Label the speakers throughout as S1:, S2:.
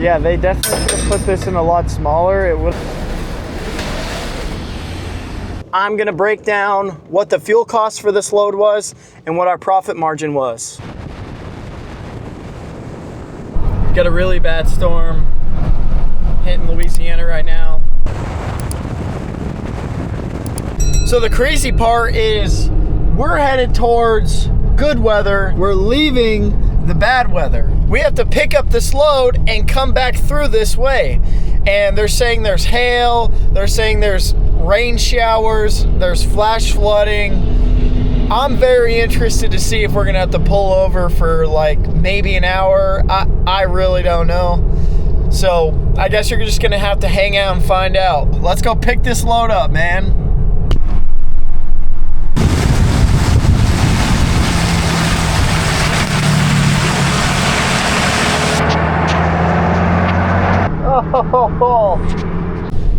S1: Yeah, they definitely should have put this in a lot smaller. It would. I'm gonna break down what the fuel cost for this load was and what our profit margin was. Got a really bad storm hitting Louisiana right now. So the crazy part is we're headed towards good weather. We're leaving the bad weather. We have to pick up this load and come back through this way. And they're saying there's hail, they're saying there's rain showers, there's flash flooding. I'm very interested to see if we're gonna have to pull over for like maybe an hour. I really don't know. So I guess you're just gonna have to hang out and find out. Let's go pick this load up, man. Oh.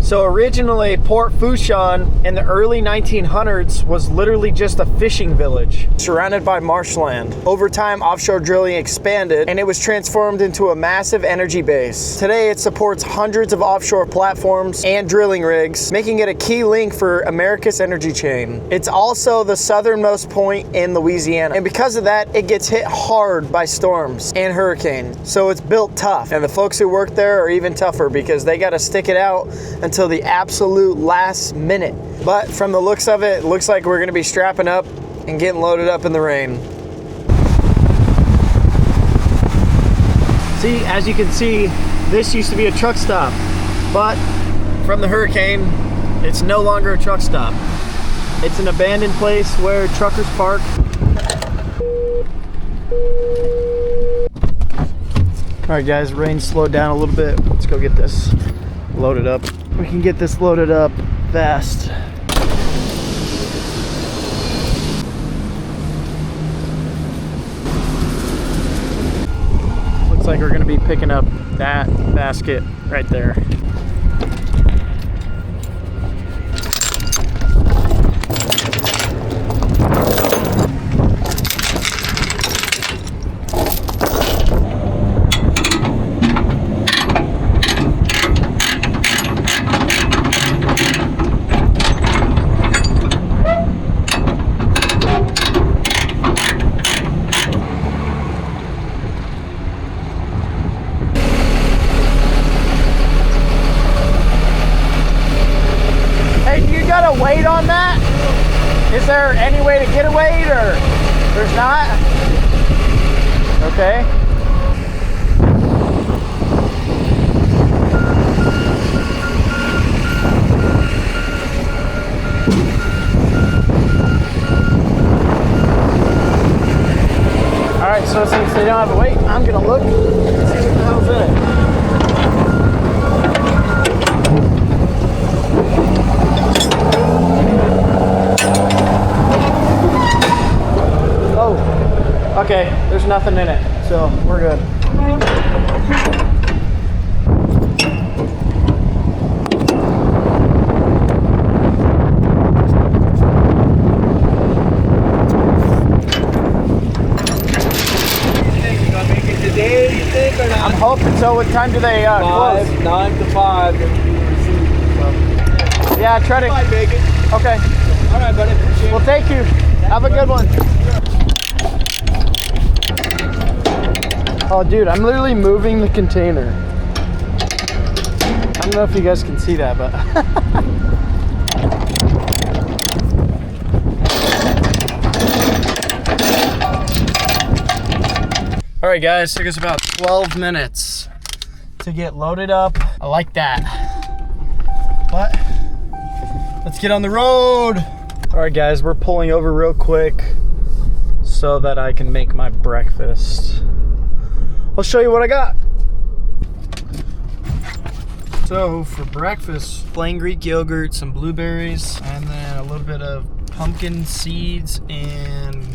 S1: So originally, Port Fourchon in the early 1900s was literally just a fishing village surrounded by marshland. Over time, offshore drilling expanded and it was transformed into a massive energy base. Today, it supports hundreds of offshore platforms and drilling rigs, making it a key link for America's energy chain. It's also the southernmost point in Louisiana, and because of that, it gets hit hard by storms and hurricanes. So it's built tough, and the folks who work there are even tougher because they got to stick it out until the absolute last minute. But from the looks of it, it looks like we're gonna be strapping up and getting loaded up in the rain. See, as you can see, this used to be a truck stop, but from the hurricane, it's no longer a truck stop. It's an abandoned place where truckers park. All right guys, rain slowed down a little bit. Let's go get this loaded up. We can get this loaded up fast. Looks like we're gonna be picking up that basket right there. Weight on that? Is there any way to get a weight, or there's not? Okay. All right, so since they don't have a weight, I'm gonna look and see what the hell's in it. Okay, there's nothing in it, so we're good.
S2: Today, you think, or not?
S1: I'm hoping so. What time do they close?
S2: 9 to 5.
S1: Yeah, try to.
S2: Might make it.
S1: Okay.
S2: All right, buddy. Appreciate it.
S1: Well, thank you. Have a good one. Oh, dude, I'm literally moving the container. I don't know if you guys can see that, but. All right, guys, took us about 12 minutes to get loaded up. I like that. But let's get on the road. All right, guys, we're pulling over real quick so that I can make my breakfast. I'll show you what I got. So for breakfast, plain Greek yogurt, some blueberries, and then a little bit of pumpkin seeds and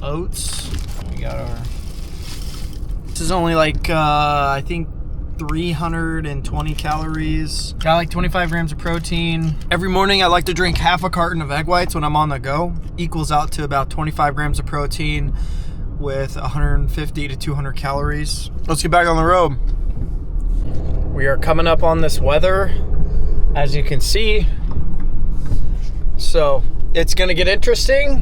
S1: oats. We got our, this is only like, I think 320 calories. Got like 25 grams of protein. Every morning I like to drink half a carton of egg whites when I'm on the go. Equals out to about 25 grams of protein with 150 to 200 calories. Let's get back on the road. We are coming up on this weather, as you can see. So it's gonna get interesting.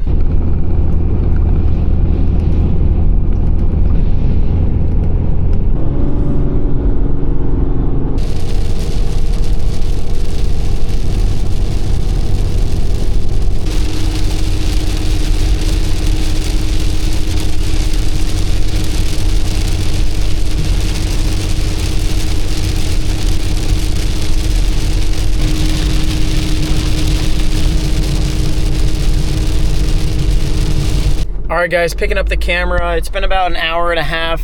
S1: All right guys, picking up the camera. It's been about an hour and a half.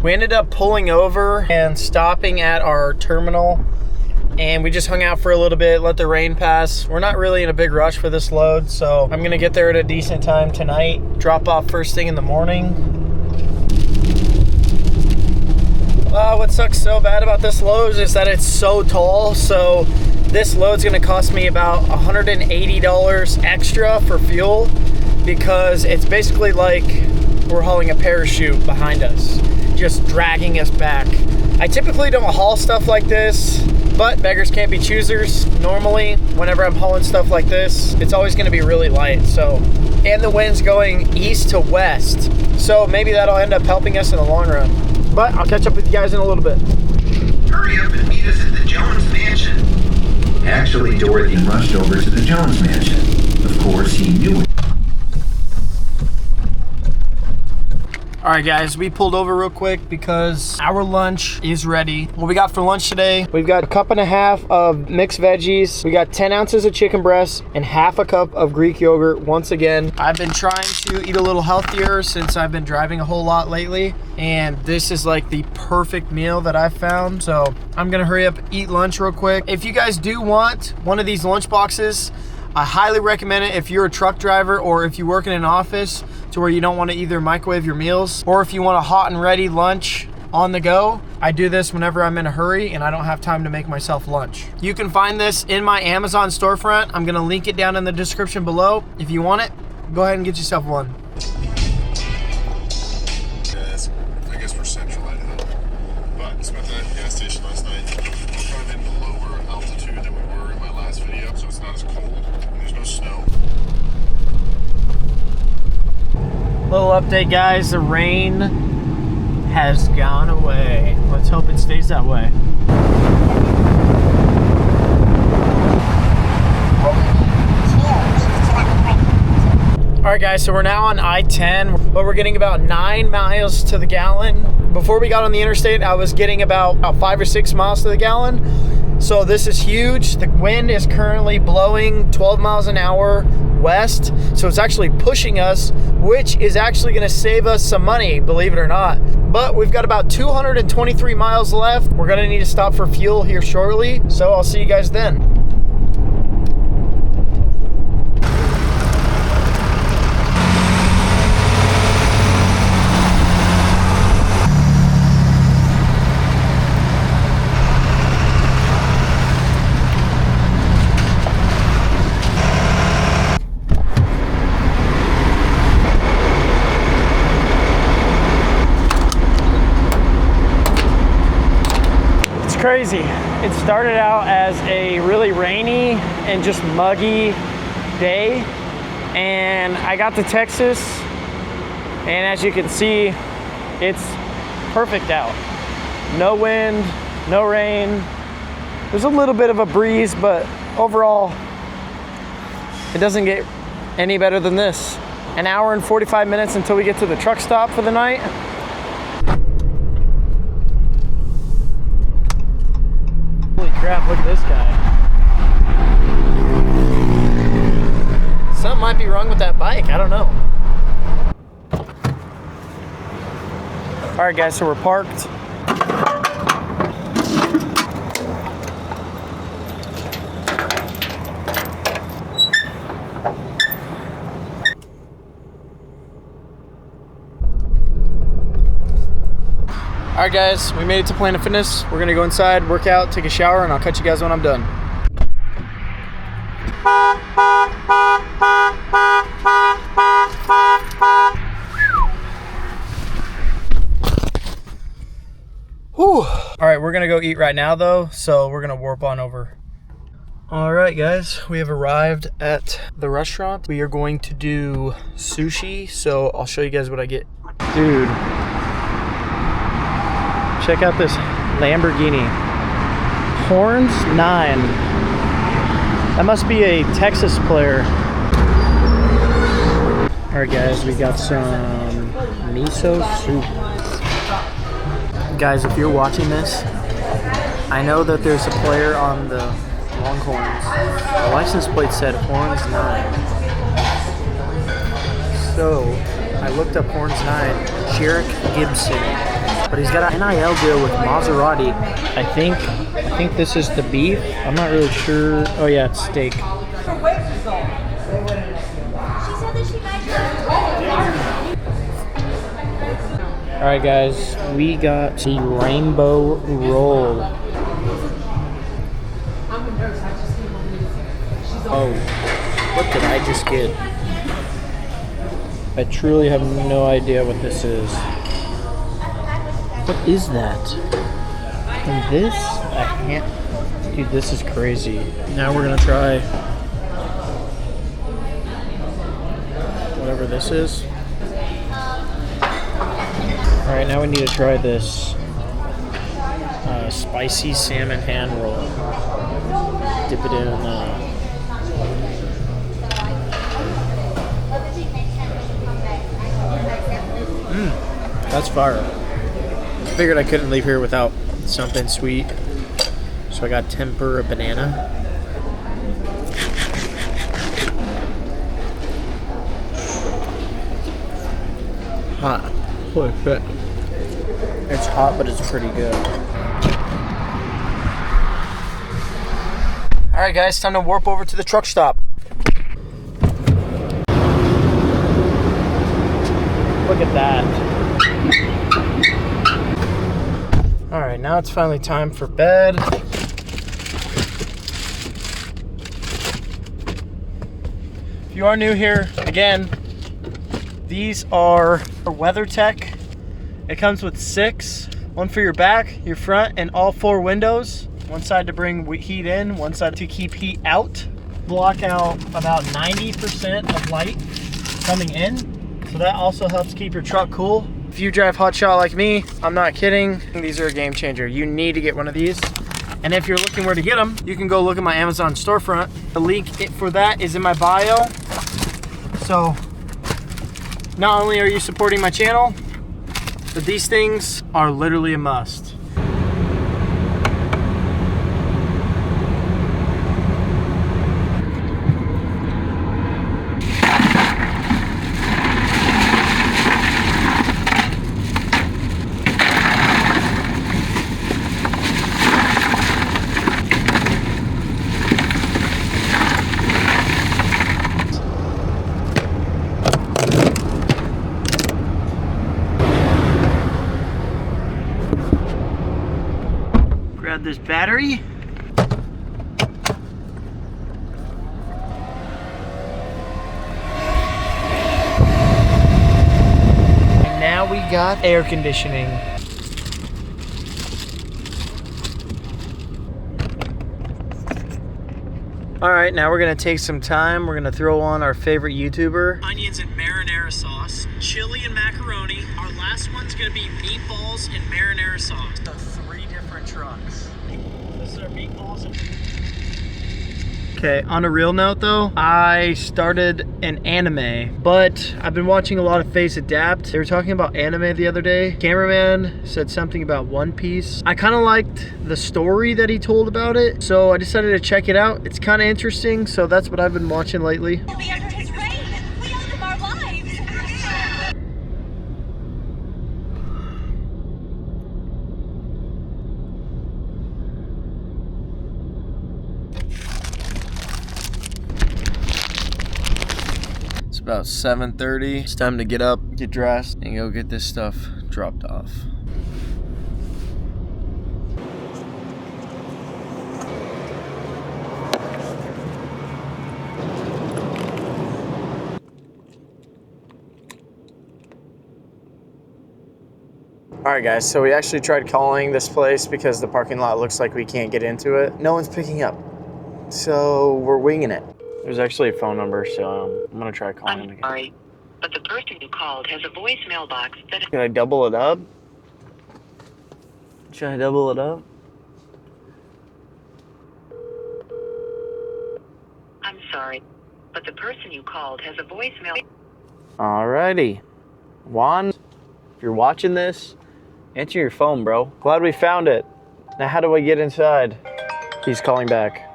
S1: We ended up pulling over and stopping at our terminal, and we just hung out for a little bit, let the rain pass. We're not really in a big rush for this load, so I'm gonna get there at a decent time tonight, drop off first thing in the morning. What sucks so bad about this load is that it's so tall, so this load's gonna cost me about $180 extra for fuel, because it's basically like we're hauling a parachute behind us, just dragging us back. I typically don't haul stuff like this, but beggars can't be choosers. Normally, whenever I'm hauling stuff like this, it's always gonna be really light, so. And the wind's going east to west, so maybe that'll end up helping us in the long run. But I'll catch up with you guys in a little bit.
S3: Hurry up and meet us at the Jones Mansion. Actually, Dorothy rushed over to the Jones Mansion. Of course, he knew it.
S1: All right guys, we pulled over real quick because our lunch is ready. What we got for lunch today, we've got a cup and a half of mixed veggies. We got 10 ounces of chicken breast and half a cup of Greek yogurt. Once again, I've been trying to eat a little healthier since I've been driving a whole lot lately, and this is like the perfect meal that I've found. So I'm gonna hurry up, eat lunch real quick. If you guys do want one of these lunch boxes, I highly recommend it if you're a truck driver or if you work in an office to where you don't want to either microwave your meals, or if you want a hot and ready lunch on the go. I do this whenever I'm in a hurry and I don't have time to make myself lunch. You can find this in my Amazon storefront. I'm gonna link it down in the description below. If you want it, go ahead and get yourself one.
S4: I guess we're central Idaho. But spent the night at the gas station last night. We're kind of in lower altitude than we were in my last video, so it's not as cold. And there's no snow.
S1: Little update guys, the rain has gone away. Let's hope it stays that way. All right guys, so we're now on I-10, but we're getting about 9 miles to the gallon. Before we got on the interstate, I was getting about 5 or 6 miles to the gallon. So this is huge. The wind is currently blowing 12 miles an hour west, so it's actually pushing us, which is actually gonna save us some money, believe it or not. But we've got about 223 miles left. We're gonna need to stop for fuel here shortly, so I'll see you guys then. Crazy. It started out as a really rainy and just muggy day, and I got to Texas, and as you can see, it's perfect out. No wind, no rain. There's a little bit of a breeze, but overall, it doesn't get any better than this. An hour and 45 minutes until we get to the truck stop for the night. Holy crap, look at this guy. Something might be wrong with that bike, I don't know. All right guys, so we're parked. All right guys, we made it to Planet Fitness. We're gonna go inside, work out, take a shower, and I'll catch you guys when I'm done. Whew. All right, we're we're gonna go eat right now though, so we're gonna warp on over. All right, guys, we have arrived at the restaurant. We are going to do sushi, so I'll show you guys what I get. Dude, check out this Lamborghini. Horns 9. That must be a Texas player. All right, guys, we got some miso soup. Guys, if you're watching this, I know that there's a player on the Longhorns. The license plate said Horns 9. So I looked up Horns 9, Jarek Gibson, but he's got an NIL deal with Maserati. I think this is the beef. I'm not really sure. Oh yeah, it's steak. All right, guys, we got the rainbow roll. Oh, what did I just get? I truly have no idea what this is. What is that? And this, I can't. Dude, this is crazy. Now we're gonna try whatever this is. All right, now we need to try this spicy salmon hand roll. Dip it in. That's fire. Figured I couldn't leave here without something sweet, so I got tempura banana. Hot. Holy shit. It's hot, but it's pretty good. All right, guys, time to warp over to the truck stop. Look at that. All right, now it's finally time for bed. If you are new here, again, these are WeatherTech. It comes with 6, one for your back, your front, and all 4 windows. One side to bring heat in, one side to keep heat out. Block out about 90% of light coming in. So that also helps keep your truck cool. If you drive Hotshot like me, I'm not kidding, these are a game changer. You need to get one of these. And if you're looking where to get them, you can go look at my Amazon storefront. The link for that is in my bio. So not only are you supporting my channel, but these things are literally a must. Grab this battery. And now we got air conditioning. All right, now we're gonna take some time. We're gonna throw on our favorite YouTuber. Onions and marinara sauce, chili and macaroni. Our last one's gonna be meatballs and marinara sauce. So 3 different trucks. This is our meatballs. Okay, on a real note though, I started an anime, but I've been watching a lot of Face Adapt. They were talking about anime the other day. Cameraman said something about One Piece. I kind of liked the story that he told about it, so I decided to check it out. It's kind of interesting, so that's what I've been watching lately.
S5: We'll be under his reign. We owe him our lives.
S1: It's about 7:30. It's time to get up, get dressed, and go get this stuff dropped off. Alright guys, so we actually tried calling this place because the parking lot looks like we can't get into it. No one's picking up. So we're winging it. There's actually a phone number, so I'm gonna try calling
S6: I'm
S1: again.
S6: sorry, but the person you called has a voicemail box that...
S1: Can I double it up? Should I double it up?
S6: I'm sorry, but the person you called has a voicemail...
S1: Alrighty. Juan, if you're watching this, answer your phone, bro. Glad we found it. Now how do I get inside? He's calling back.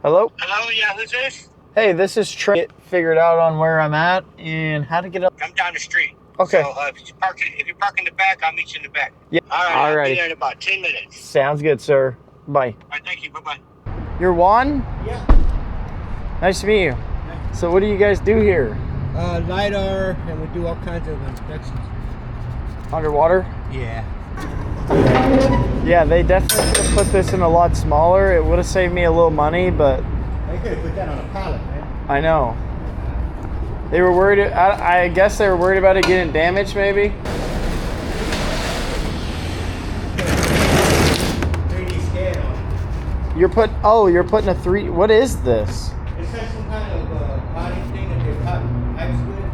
S1: Hello?
S7: Hello, yeah, who's this?
S1: Hey, this is Trey. Figured out on where I'm at and how to get up.
S7: I'm down the street.
S1: Okay.
S7: So if you park in the back, I'll meet you in the back.
S1: Yeah.
S7: All right. I'll
S1: Alrighty.
S7: be there in about 10 minutes.
S1: Sounds good, sir. Bye.
S7: All right, thank you. Bye-bye.
S1: You're Juan?
S2: Yeah.
S1: Nice to meet you. So what do you guys do here?
S2: LiDAR, and we do all kinds of inspections.
S1: Underwater?
S2: Yeah.
S1: Yeah, they definitely should have put this in a lot smaller. It would have saved me a little money, but
S2: They could have put that on a pallet, man.
S1: I know. They were worried, I guess they were worried about it getting damaged maybe.
S2: 3D scan on it.
S1: You're putting a what is this?
S2: It's like some kind of body thing that they cut pipes with.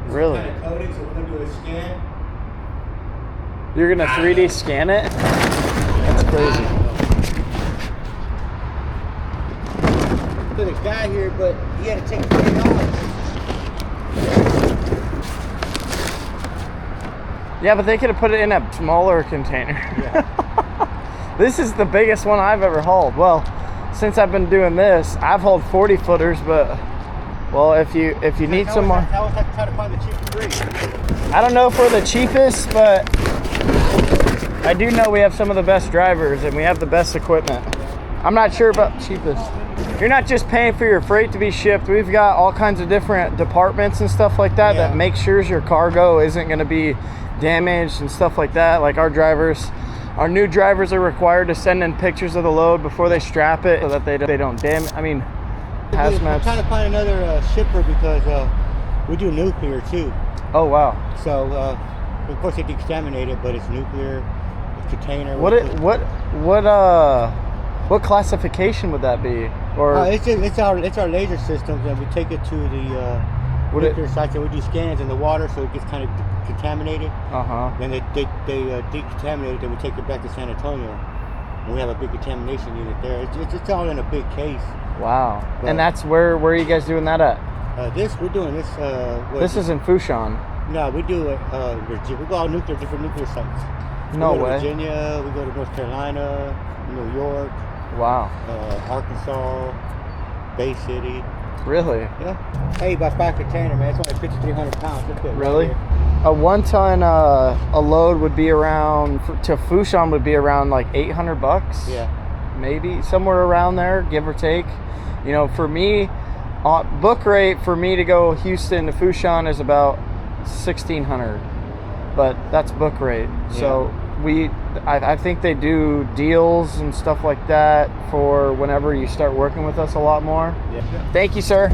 S2: It's
S1: Really?
S2: some kind of coating, so we're going to do a scan.
S1: You're gonna 3D scan it? That's crazy.
S2: There's a guy here, but he had to take $20.
S1: Yeah, but they could have put it in a smaller container.
S2: Yeah.
S1: This is the biggest one I've ever hauled. Well, since I've been doing this, I've hauled 40 footers, but well, if you need some more,
S2: I always have to try to find the cheapest rate.
S1: I don't know if we're the cheapest, but I do know we have some of the best drivers and we have the best equipment. I'm not sure about cheapest. You're not just paying for your freight to be shipped. We've got all kinds of different departments and stuff like that that make sure your cargo isn't going to be damaged and stuff like that. Like our new drivers are required to send in pictures of the load before they strap it so that they don't damage. I mean,
S2: We're
S1: hazmat.
S2: trying to find another shipper because we do nuclear too.
S1: Oh wow.
S2: So of course they decontaminate it, but it's nuclear container.
S1: What classification would that be? Or
S2: it's our laser systems, and we take it to the nuclear sites, and we do scans in the water, so it gets kind of contaminated. Then they decontaminate it, then we take it back to San Antonio, and we have a big contamination unit there. It's all in a big case.
S1: Wow.
S2: But,
S1: and that's where are you guys doing that at?
S2: We're doing this.
S1: This is in Fushan.
S2: No, we do it. We go all different nuclear sites.
S1: No
S2: we go
S1: way.
S2: to Virginia, we go to North Carolina, New York,
S1: Wow.
S2: Arkansas, Bay City.
S1: Really?
S2: Yeah. Hey, about 5 container, man. It's only 5,300 pounds. Look at
S1: Really?
S2: Right
S1: A 1 ton a load would be around to Fushan would be around like $800.
S2: yeah.
S1: Maybe somewhere around there, give or take. You know, for me, book rate for me to go Houston to Fushan is about $1,600, but that's book rate.
S2: Yeah.
S1: So I think they do deals and stuff like that for whenever you start working with us a lot more.
S2: Yeah.
S1: Thank you, sir.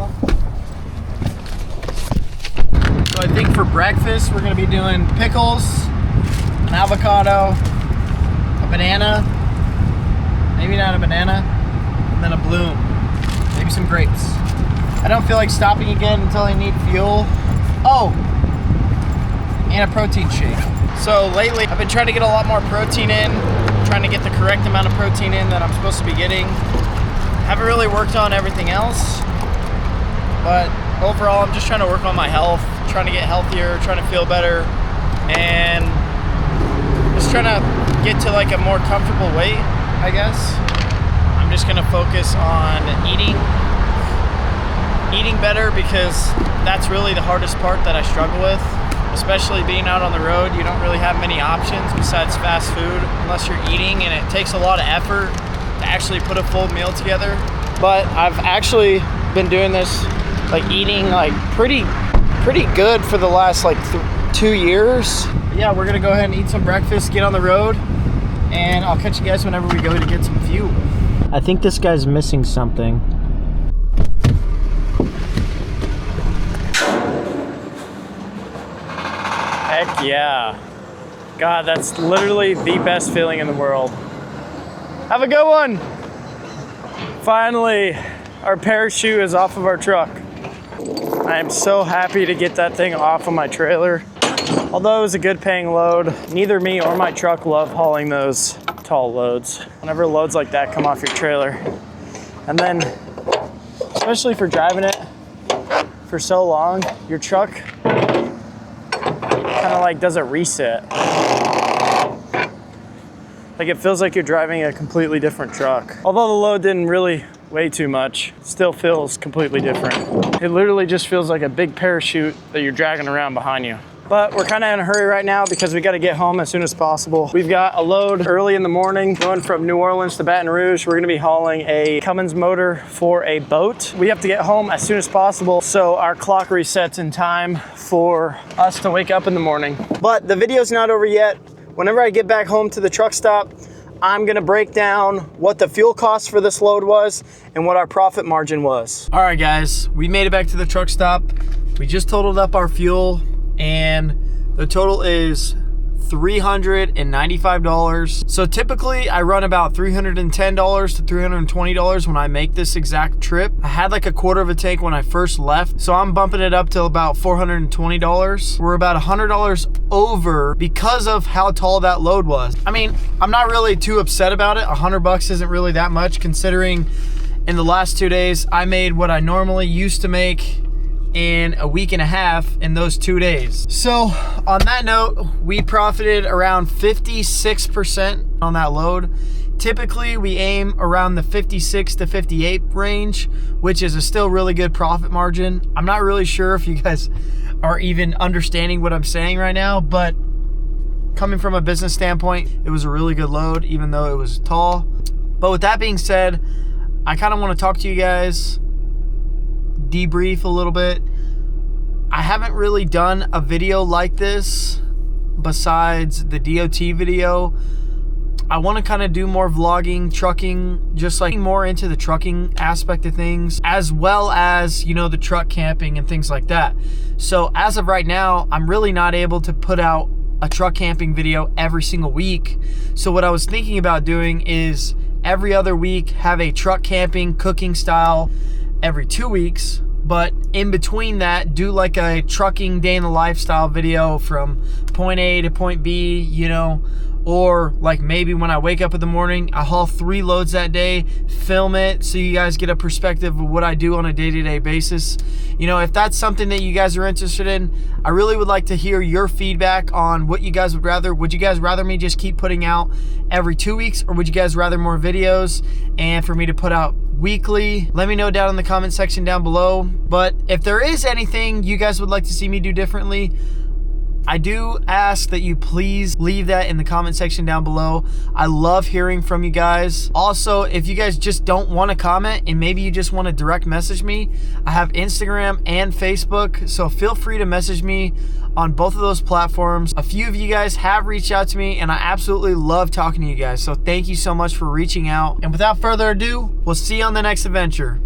S1: So I think for breakfast we're gonna be doing pickles, an avocado, a banana, maybe not a banana, and then a bloom, maybe some grapes. I don't feel like stopping again until I need fuel. Oh, and a protein shake. So lately I've been trying to get a lot more protein in, trying to get the correct amount of protein in that I'm supposed to be getting. Haven't really worked on everything else, but overall I'm just trying to work on my health, trying to get healthier, trying to feel better, and just trying to get to like a more comfortable weight, I guess. I'm just gonna focus on eating better, because that's really the hardest part that I struggle with. Especially being out on the road, you don't really have many options besides fast food unless you're eating, and it takes a lot of effort to actually put a full meal together. But I've actually been doing this, like eating like pretty good for the last like 2 years. Yeah, we're gonna go ahead and eat some breakfast, get on the road, and I'll catch you guys whenever we go to get some fuel. I think this guy's missing something. Heck yeah. God, that's literally the best feeling in the world. Have a good one. Finally, our parachute is off of our truck. I am so happy to get that thing off of my trailer. Although it was a good paying load, neither me or my truck love hauling those tall loads. Whenever loads like that come off your trailer. And then, especially for driving it for so long, your truck kind of like does a reset. Like it feels like you're driving a completely different truck. Although the load didn't really weigh too much, it still feels completely different. It literally just feels like a big parachute that you're dragging around behind you. But we're kind of in a hurry right now because we got to get home as soon as possible. We've got a load early in the morning going from New Orleans to Baton Rouge. We're going to be hauling a Cummins motor for a boat. We have to get home as soon as possible so our clock resets in time for us to wake up in the morning. But the video's not over yet. Whenever I get back home to the truck stop, I'm gonna break down what the fuel cost for this load was and what our profit margin was. All right, guys, we made it back to the truck stop. We just totaled up our fuel and the total is $395. So typically I run about $310 to $320 when I make this exact trip. I had like a quarter of a tank when I first left, so I'm bumping it up to about $420. We're about $100 over because of how tall that load was. I mean, I'm not really too upset about it. $100 isn't really that much considering in the last 2 days I made what I normally used to make in a week and a half in those 2 days. So on that note, we profited around 56% on that load. Typically we aim around the 56 to 58 range, which is a still really good profit margin. I'm not really sure if you guys are even understanding what I'm saying right now, but coming from a business standpoint, it was a really good load, even though it was tall. But with that being said, I kind of want to talk to you guys, debrief a little bit. I haven't really done a video like this besides the DOT video. I want to kind of do more vlogging, trucking, just like more into the trucking aspect of things, as well as, you know, the truck camping and things like that. So as of right now, I'm really not able to put out a truck camping video every single week. So what I was thinking about doing is every other week have a truck camping cooking style every 2 weeks, but in between that do like a trucking day in the lifestyle video from point A to point B, you know, or like maybe when I wake up in the morning, I haul 3 loads that day, film it so you guys get a perspective of what I do on a day-to-day basis. You know, if that's something that you guys are interested in, I really would like to hear your feedback on what you guys would rather. Would you guys rather me just keep putting out every 2 weeks, or would you guys rather more videos and for me to put out weekly? Let me know down in the comment section down below. But if there is anything you guys would like to see me do differently, I do ask that you please leave that in the comment section down below. I love hearing from you guys. Also, if you guys just don't want to comment and maybe you just want to direct message me, I have Instagram and Facebook, so feel free to message me on both of those platforms. A few of you guys have reached out to me and I absolutely love talking to you guys, so thank you so much for reaching out. And without further ado, we'll see you on the next adventure.